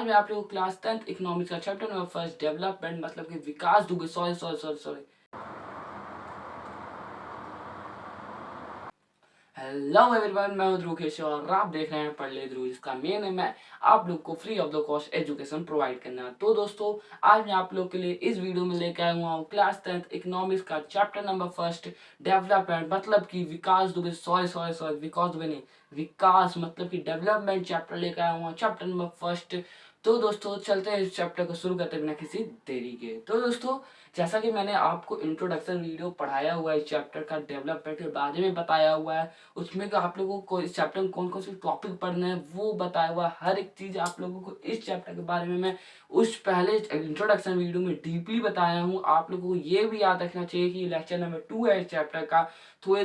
आज मैं आप लोगों को क्लास 10th इकोनॉमिक्स का चैप्टर नंबर फर्स्ट डेवलपमेंट मतलब कि विकास दूंगे। सॉरी। हेलो एवरीवन, मैं हूं ध्रुव केशव और आप देख रहे हैं पढ़ ले ध्रुव, जिसका मेन एम है आप लोग को free of the cost education provide करना। तो दोस्तों, आज मैं आप लोग के लिए इस वीडियो में लेकर आया हुआ हूँ क्लास 10th इकोनॉमिक्स का चैप्टर नंबर फर्स्ट डेवलपमेंट मतलब कि विकास दुबे। सॉरी विकास दुबे नहीं, विकास मतलब कि डेवलपमेंट चैप्टर लेकर आया हुआ चैप्टर नंबर फर्स्ट। तो दोस्तों, चलते हैं इस चैप्टर को शुरू करते बिना किसी देरी के। तो दोस्तों, जैसा कि मैंने आपको इंट्रोडक्शन वीडियो पढ़ाया हुआ है, इस चैप्टर का डेवलपमेंट के बारे में बताया हुआ है, उसमें तो आप लोगों को इस चैप्टर में कौन कौन से टॉपिक पढ़ने हैं वो बताया हुआ। हर एक चीज आप लोगों को इस चैप्टर के बारे में मैं उस पहले इंट्रोडक्शन वीडियो में डीपली बताया हूँ। आप लोगों को ये भी याद रखना चाहिए कि लेक्चर नंबर 2 है इस चैप्टर का। थोड़े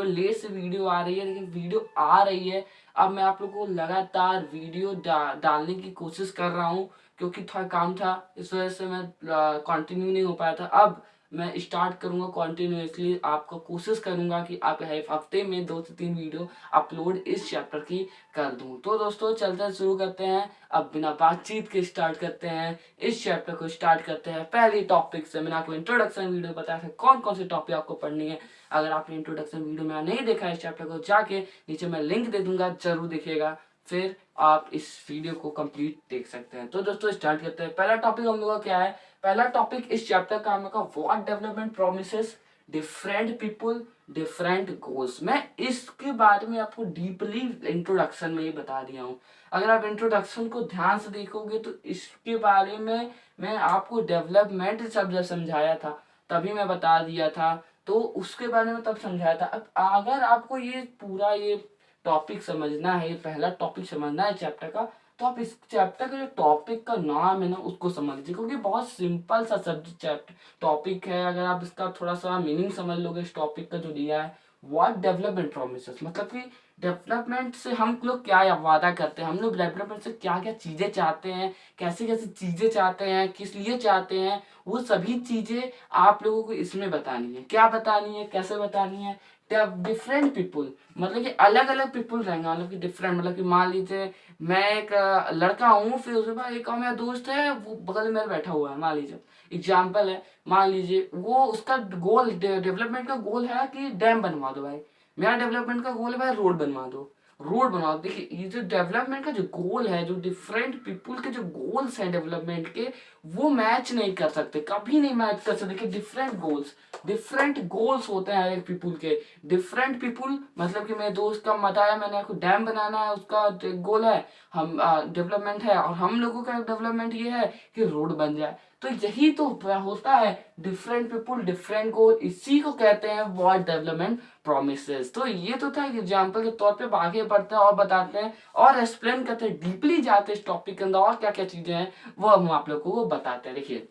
लेट से वीडियो आ रही है, लेकिन वीडियो आ रही है। अब मैं आप लोगों को लगातार वीडियो डालने की कोशिश कर रहा हूँ, क्योंकि थोड़ा काम था, इस वजह से मैं कंटिन्यू नहीं हो पाया था। अब मैं स्टार्ट करूंगा कॉन्टिन्यूसली, आपको कोशिश करूंगा कि आप हफ्ते में 2 से 3 वीडियो अपलोड इस चैप्टर की कर दूं। तो दोस्तों, चलते शुरू करते हैं। अब बिना बातचीत के स्टार्ट करते हैं, इस चैप्टर को स्टार्ट करते हैं पहले टॉपिक से। मैंने आपको इंट्रोडक्शन वीडियो बताया था कौन कौन से टॉपिक आपको पढ़नी है। अगर आपने इंट्रोडक्शन वीडियो में नहीं देखा है इस चैप्टर को, जाके नीचे मैं लिंक दे दूंगा, जरूर देखिएगा, फिर आप इस वीडियो को कंप्लीट देख सकते हैं। तो दोस्तों, स्टार्ट करते हैं। पहला टॉपिक हम लोग का क्या है? पहला टॉपिक इस चैप्टर का हम लोग का what development promises different people different goals. मैं इसके बारे में आपको डीपली इंट्रोडक्शन में ही बता दिया हूँ। अगर आप इंट्रोडक्शन को ध्यान से देखोगे तो इसके बारे में मैं आपको डेवलपमेंट शब्द समझाया था, तभी मैं बता दिया था। तो उसके बारे में तब समझाया था। अब अगर आपको ये पूरा ये टॉपिक समझना है, ये पहला टॉपिक समझना है चैप्टर का, तो आप इस चैप्टर का जो टॉपिक का नाम है ना, उसको समझ लीजिए, क्योंकि बहुत सिंपल सा सब्जेक्ट चैप्टर टॉपिक है। अगर आप इसका थोड़ा सा मीनिंग समझ लोगे इस टॉपिक का जो दिया है, व्हाट डेवलपमेंट प्रोमिसेस, मतलब कि डेवलपमेंट से हम लोग क्या वादा करते हैं, हम लोग डेवलपमेंट से क्या क्या चीजें चाहते हैं, कैसे कैसे चीजें चाहते हैं, किस लिए चाहते हैं, वो सभी चीजें आप लोगों को इसमें बतानी है। क्या बतानी है, कैसे बतानी है? डिफरेंट पीपुल मतलब कि अलग अलग पीपुल रहेंगे, मतलब कि डिफरेंट, मतलब कि मान लीजिए मैं एक लड़का हूँ, फिर उसके बाद एक और मेरा दोस्त है, वो बगल में बैठा हुआ है, मान लीजिए एग्जाम्पल है। मान लीजिए वो उसका गोल, डेवलपमेंट का गोल है कि डैम बनवा दो भाई। मेरा डेवलपमेंट का गोल है भाई रोड बनवा दो, रोड बनाओ। देखिए, ये जो डेवलपमेंट का जो गोल है, जो डिफरेंट पीपुल के जो गोल्स हैं डेवलपमेंट के, वो मैच नहीं कर सकते, कभी नहीं मैच कर सकते। देखिए, डिफरेंट गोल्स होते हैं हर एक पीपुल के। डिफरेंट पीपुल मतलब कि मेरे दोस्त का बताया मैंने आपको, डैम बनाना है, उसका गोल है, हम डेवलपमेंट है, और हम लोगों का डेवलपमेंट ये है कि रोड बन जाए। तो यही तो होता है, डिफरेंट पीपुल डिफरेंट गोल, इसी को कहते हैं व्हाट डेवलपमेंट प्रोमिसेस। तो ये तो था एग्जाम्पल के तौर पे। आगे बढ़ते हैं और बताते हैं और एक्सप्लेन करते हैं, डीपली जाते हैं इस टॉपिक के अंदर, और क्या क्या चीजें हैं वो हम आप लोग को बताते हैं। देखिए,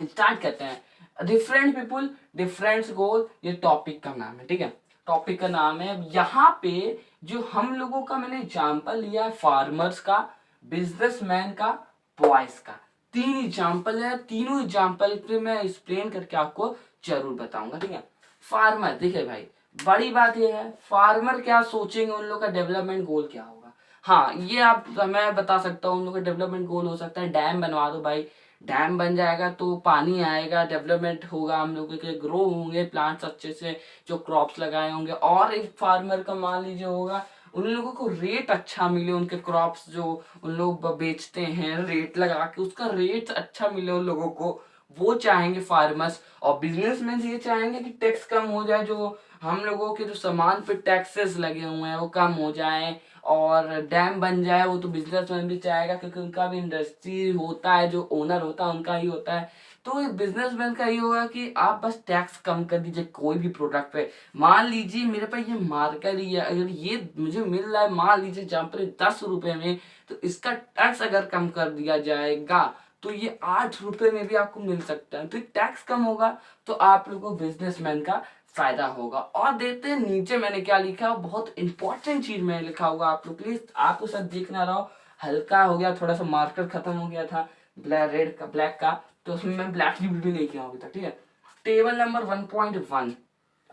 स्टार्ट करते हैं। डिफरेंट पीपुल डिफरेंट गोल, ये टॉपिक का नाम है, ठीक है, टॉपिक का नाम है। यहाँ पे जो हम लोगों का मैंने एग्जाम्पल लिया है, फार्मर्स का, बिजनेसमैन का, बॉयज का, 3 एग्जाम्पल है। तीनों एग्जाम्पल पे मैं एक्सप्लेन करके आपको जरूर बताऊंगा, ठीक है। फार्मर, देखिए भाई, बड़ी बात यह है, फार्मर क्या सोचेंगे, उन लोग का डेवलपमेंट गोल क्या होगा। हाँ, ये आप मैं बता सकता हूँ, उन लोग का डेवलपमेंट गोल हो सकता है डैम बनवा दो भाई। डैम बन जाएगा तो पानी आएगा, डेवलपमेंट होगा, हम लोगों के ग्रो होंगे प्लांट्स अच्छे से, जो क्रॉप्स लगाए होंगे। और एक फार्मर का मान लीजिए होगा, उन लोगों को रेट अच्छा मिले, उनके क्रॉप्स जो उन लोग बेचते हैं रेट लगा के, उसका रेट अच्छा मिले उन लोगों को, वो चाहेंगे फार्मर्स। और बिजनेसमैन ये चाहेंगे कि टैक्स कम हो जाए, जो हम लोगों के जो सामान पे टैक्सेस लगे हुए हैं वो कम हो जाए, और डैम बन जाए। वो तो बिजनेसमैन भी चाहेगा, क्योंकि उनका भी इंडस्ट्री होता है, जो ओनर होता है उनका ही होता है। तो बिजनेसमैन का ये होगा कि आप बस टैक्स कम कर दीजिए कोई भी प्रोडक्ट पे। मान लीजिए मेरे पास ये मार्कर ही है, अगर ये मुझे मिल रहा है मान लीजिए जहाँ पर 10 रुपए में, तो इसका टैक्स अगर कम कर दिया जाएगा तो ये 8 रुपए में भी आपको मिल सकता है। तो टैक्स कम होगा तो आप लोगों को बिजनेसमैन का फायदा होगा। और देखते हैं नीचे मैंने क्या लिखा है, बहुत इंपॉर्टेंट चीज मैंने लिखा होगा आप लोग, प्लीज आपको सब देखना रहो। हल्का हो गया, थोड़ा सा मार्कर खत्म हो गया था ब्लैक रेड का, ब्लैक का, तो उसमें मैं ब्लैक यूज भी नहीं किया अभी तक, ठीक है। टेबल नंबर 1.1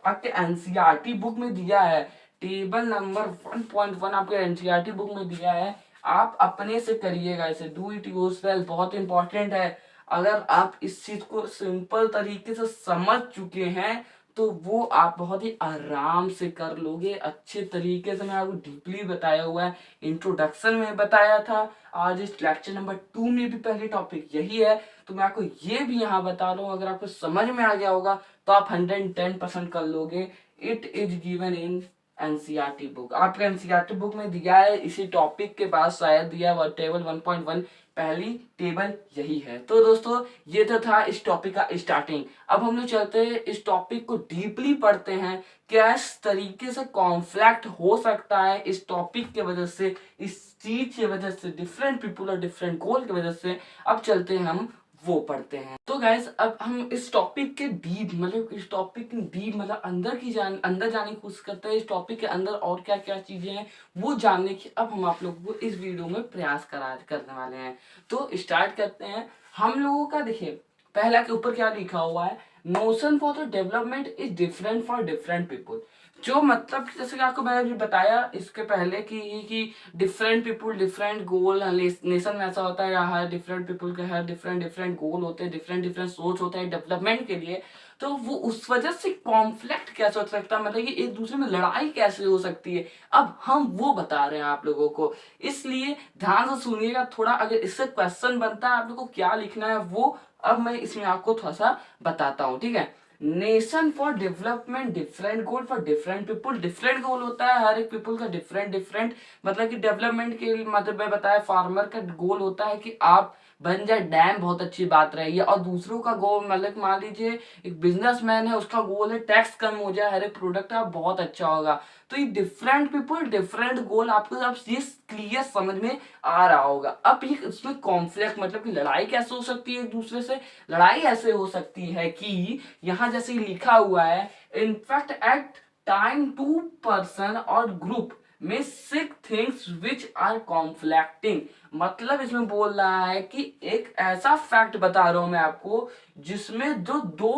आपके एनसीईआरटी बुक में दिया है। टेबल नंबर 1.1 आपके एनसीईआरटी बुक में दिया है। आप अपने से करिएगा इसे, डू इट योरसेल्फ, बहुत इंपॉर्टेंट है। अगर आप इस चीज को सिंपल तरीके से समझ चुके हैं तो वो आप बहुत ही आराम से कर लोगे अच्छे तरीके से। मैं आपको डीपली बताया हुआ है, इंट्रोडक्शन में बताया था, आज इस लेक्चर नंबर 2 में भी पहले टॉपिक यही है, तो मैं आपको ये भी यहाँ बता रहा हूँ। अगर आपको समझ में आ गया होगा तो आप 110% कर लोगे। It is given in NCERT book, आपके एनसीईआरटी बुक में दिया है, इसी टॉपिक के पास शायद दिया हुआ टेबल 1.1, पहली टेबल यही है। तो दोस्तों ये तो था इस टॉपिक का स्टार्टिंग। अब हम लोग चलते हैं इस टॉपिक को डीपली पढ़ते हैं, किस तरीके से कॉन्फ्लिक्ट हो सकता है इस टॉपिक के वजह से, इस चीज की वजह से, डिफरेंट पीपुल और डिफरेंट गोल की वजह से। अब चलते हैं हम वो पढ़ते हैं। तो गाइस अब हम इस टॉपिक के डीप मतलब इस टॉपिक के डीप मतलब अंदर जाने की कोशिश करते हैं। इस टॉपिक के अंदर और क्या क्या चीजें हैं वो जानने की अब हम आप लोगों को इस वीडियो में प्रयास करने वाले हैं। तो स्टार्ट करते हैं हम लोगों का। देखिए पहला के ऊपर क्या लिखा हुआ है, notion for the development is different for different people. जो मतलब जैसे कि आपको मैंने अभी बताया इसके पहले कि डिफरेंट पीपुल डिफरेंट गोल, नेशन में ऐसा होता है हर डिफरेंट पीपुल के हर डिफरेंट डिफरेंट गोल होते हैं, डिफरेंट डिफरेंट सोच होता है डेवलपमेंट के लिए। तो वो उस वजह से कॉन्फ्लिक्ट कैसे हो सकता है, मतलब कि एक दूसरे में लड़ाई कैसे हो सकती है, अब हम वो बता रहे हैं आप लोगों को। इसलिए ध्यान से सुनिएगा थोड़ा, अगर इससे क्वेश्चन बनता है आप लोगों को क्या लिखना है वो अब मैं इसमें आपको थोड़ा सा बताता हूँ, ठीक है। Nation for development different goal for different people, different गोल होता है हर एक पीपुल का डिफरेंट डिफरेंट, मतलब कि डेवलपमेंट के मतलब मैं बताया फार्मर का गोल होता है कि आप बन जाए डैम, बहुत अच्छी बात रही है। और दूसरों का गोल मतलब मान लीजिए एक बिजनेसमैन है, उसका गोल है टैक्स कम हो जाए, हर एक प्रोडक्ट का बहुत अच्छा होगा। तो ये डिफरेंट पीपुल डिफरेंट गोल, आपको अब ये क्लियर समझ में आ रहा होगा। अब ये इसमें कॉन्फ्लिक्ट मतलब कि लड़ाई कैसे हो सकती है एक दूसरे से, लड़ाई ऐसे हो सकती है कि यहाँ जैसे लिखा हुआ है, in fact at time two person और ग्रुप में six things which are conflicting. मतलब इसमें बोल रहा है कि एक ऐसा फैक्ट बता रहा हूं मैं आपको जिसमें जो दो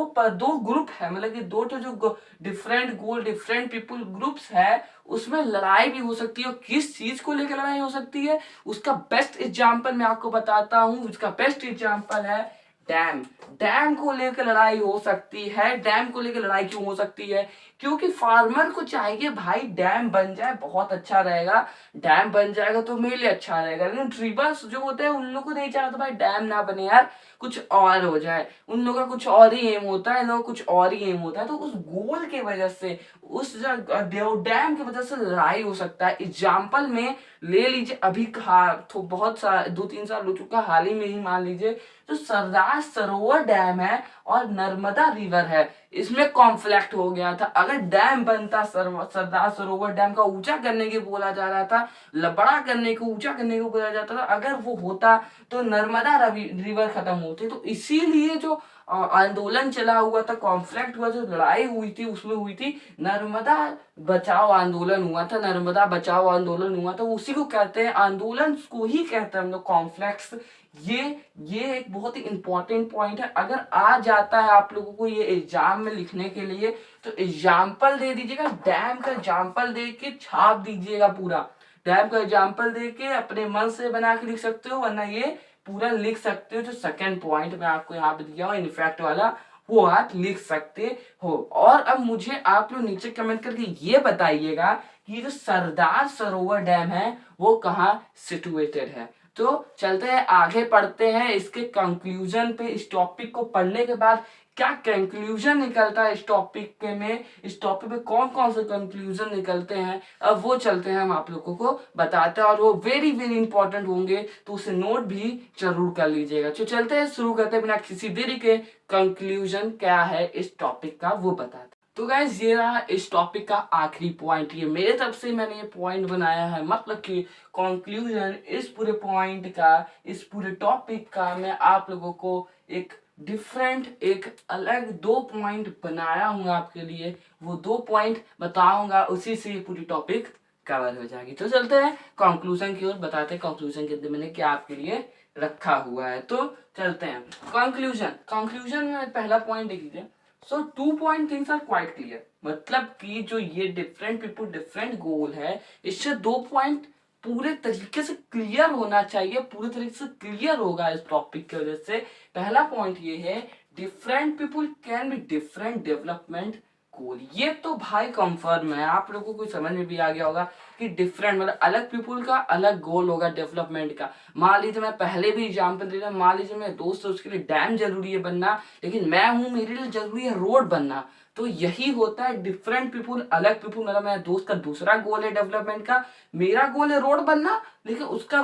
ग्रुप है, मतलब कि दो तो जो डिफरेंट गोल डिफरेंट पीपुल ग्रुप्स है उसमें लड़ाई भी हो सकती है। और किस चीज को लेकर लड़ाई हो सकती है उसका बेस्ट एग्जांपल मैं आपको बताता हूं। उसका बेस्ट एग्जांपल है डैम। डैम को लेकर लड़ाई हो सकती है। डैम को लेकर लड़ाई क्यों हो सकती है, क्योंकि फार्मर को चाहिए भाई डैम बन जाए बहुत अच्छा रहेगा, डैम बन जाएगा तो मेरे लिए अच्छा रहेगा। लेकिन ट्रिबल्स जो होते हैं उन लोगों को नहीं चाहता भाई डैम ना बने यार, कुछ और हो जाए। उन लोगों का कुछ और ही एम होता है, इन लोगों का कुछ और ही एम होता है। तो उस गोल की वजह से, उस डैम की वजह से लड़ाई हो सकता है। एग्जाम्पल में ले लीजिए अभी तो बहुत सा 2-3 साल हो चुका, हाल ही में ही मान लीजिए जो सरदार सरोवर डैम है और नर्मदा रिवर है, इसमें कॉन्फ्लिक्ट हो गया था। अगर डैम बनता, सरदार सरोवर डैम का ऊंचा करने के बोला जा रहा था, बड़ा करने को ऊंचा करने को बोला जाता था, अगर वो होता तो नर्मदा रिवर खत्म होती। तो इसीलिए जो आंदोलन चला हुआ था, कॉन्फ्लिक्ट हुआ, जो लड़ाई हुई थी उसमें हुई थी नर्मदा बचाओ आंदोलन हुआ था, नर्मदा बचाओ आंदोलन हुआ था। उसी को कहते हैं, आंदोलन को ही कहते हैं हम लोग कॉन्फ्लिक्ट्स। ये एक बहुत ही इंपॉर्टेंट पॉइंट है। अगर आ जाता है आप लोगों को ये एग्जाम में लिखने के लिए तो एग्जाम्पल दे दीजिएगा, डैम का एग्जाम्पल दे के छाप दीजिएगा पूरा। डैम का एग्जाम्पल दे के अपने मन से बना के लिख सकते हो, वरना ये पूरा लिख सकते हो। जो सेकंड पॉइंट मैं आपको यहाँ पे दिया हूँ इनफैक्ट वाला, वो आप लिख सकते हो। और अब मुझे आप लोग नीचे कमेंट करके ये बताइएगा कि जो सरदार सरोवर डैम है वो कहाँ सिचुएटेड है। तो चलते हैं आगे पढ़ते हैं इसके कंक्लूजन पे। इस टॉपिक को पढ़ने के बाद क्या कंक्लूजन निकलता है इस टॉपिक के में, इस टॉपिक पे कौन कौन से कंक्लूजन निकलते हैं, अब वो चलते हैं हम आप लोगों को बताते हैं। और वो वेरी वेरी इंपॉर्टेंट होंगे तो उसे नोट भी जरूर कर लीजिएगा। तो चलते हैं, शुरू करते हैं बिना किसी देरी के। कंक्लूजन क्या है इस टॉपिक का वो बताते हैं। तो गाइस ये रहा इस टॉपिक का आखिरी पॉइंट। ये मेरे तरफ से मैंने ये पॉइंट बनाया है, मतलब कि कंक्लूजन इस पूरे पॉइंट का, इस पूरे टॉपिक का मैं आप लोगों को एक डिफरेंट, एक अलग 2 पॉइंट बनाया हूँ आपके लिए। वो 2 पॉइंट बताऊंगा, उसी से ये पूरी टॉपिक कवर हो जाएगी। तो चलते हैं कंक्लूजन की ओर, बताते हैं कंक्लूजन के अंदर मैंने क्या आपके लिए रखा हुआ है। तो चलते हैं कंक्लूजन में पहला पॉइंट देख लीजिए। So 2 point things are quite clear, मतलब कि जो ये डिफरेंट पीपुल डिफरेंट गोल है, इससे 2 पॉइंट पूरे तरीके से क्लियर होना चाहिए, पूरे तरीके से क्लियर होगा इस टॉपिक की वजह से। पहला पॉइंट ये है, different people can be different development goal. ये तो भाई कंफर्म है, आप लोगों को समझ में भी आ गया होगा कि डिफरेंट मतलब अलग पीपुल का अलग गोल होगा डेवलपमेंट का। मान लीजिए मैं पहले भी एग्जाम्पल दे रहा हूँ, मान लीजिए मेरे दोस्त है उसके लिए डैम जरूरी है बनना, लेकिन मैं हूँ मेरे लिए जरूरी है रोड बनना। तो यही होता है डिफरेंट पीपुल अलग पीपुल, मतलब मेरे दोस्त का दूसरा गोल है डेवलपमेंट का, मेरा गोल है रोड बनना, लेकिन उसका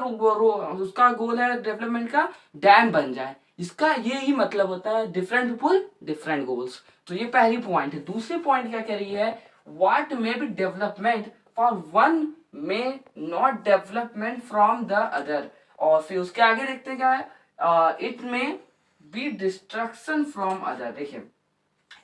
गोल है डेवलपमेंट का डैम बन जाए। इसका ये ही मतलब होता है डिफरेंट पीपुल डिफरेंट गोल्स। तो ये पहली पॉइंट है। दूसरी पॉइंट क्या कह रही है, what may be development for one may not development from the other. और फिर उसके आगे देखते हैं क्या है, it may be destruction from other. देखिए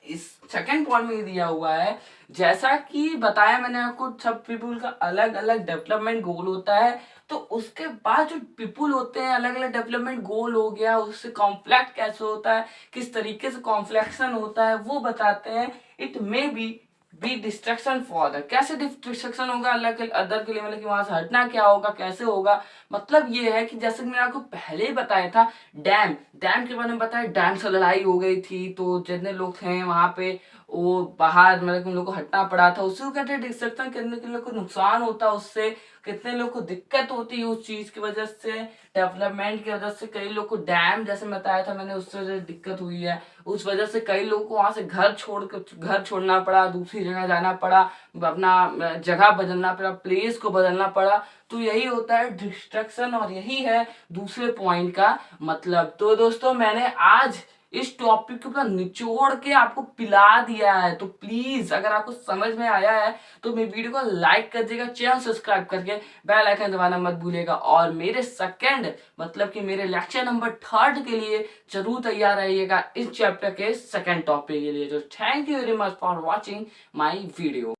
इस सेकंड पॉइंट में दिया हुआ है, जैसा कि बताया मैंने आपको, सब पीपुल का अलग अलग डेवलपमेंट गोल होता है। तो उसके बाद जो पीपुल होते हैं अलग अलग डेवलपमेंट गोल हो गया, उससे कॉन्फ्लिक्ट कैसे होता है, किस तरीके से कॉन्फ्लेक्शन होता है वो बताते हैं। It may be destruction for other. कैसे डिस्ट्रक्शन होगा अलग अदर के लिए, मतलब कि वहां से हटना क्या होगा, कैसे होगा। मतलब ये है कि जैसे कि मैंने आपको पहले ही बताया था, डैम डैम के बारे में बताया, डैम से लड़ाई हो गई थी तो जितने लोग थे वहां पे वो बाहर, मतलब उन लोग को हटना पड़ा था। उसी को कहते हैं डिस्ट्रक्शन, कितने लोग को नुकसान होता है उससे, कितने लोग को दिक्कत होती है उस चीज की वजह से, डेवलपमेंट की वजह से। कई लोग को डैम जैसे बताया था मैंने, उससे वजह से दिक्कत हुई है, उस वजह से कई लोगों को वहां से घर छोड़ना पड़ा, दूसरी जगह जाना पड़ा, अपना जगह बदलना पड़ा, प्लेस को बदलना पड़ा। तो यही होता है डिस्ट्रक्शन, और यही है दूसरे पॉइंट का मतलब। तो दोस्तों मैंने आज इस टॉपिक को पूरा निचोड़ के आपको पिला दिया है। तो प्लीज अगर आपको समझ में आया है तो मेरे वीडियो को लाइक कर दीजिएगा, चैनल सब्सक्राइब करके बेल आइकन दबाना मत भूलिएगा, और मेरे सेकंड मतलब कि मेरे लेक्चर नंबर 3 के लिए जरूर तैयार रहिएगा इस चैप्टर के सेकंड टॉपिक के लिए। तो thank you very much for watching my video.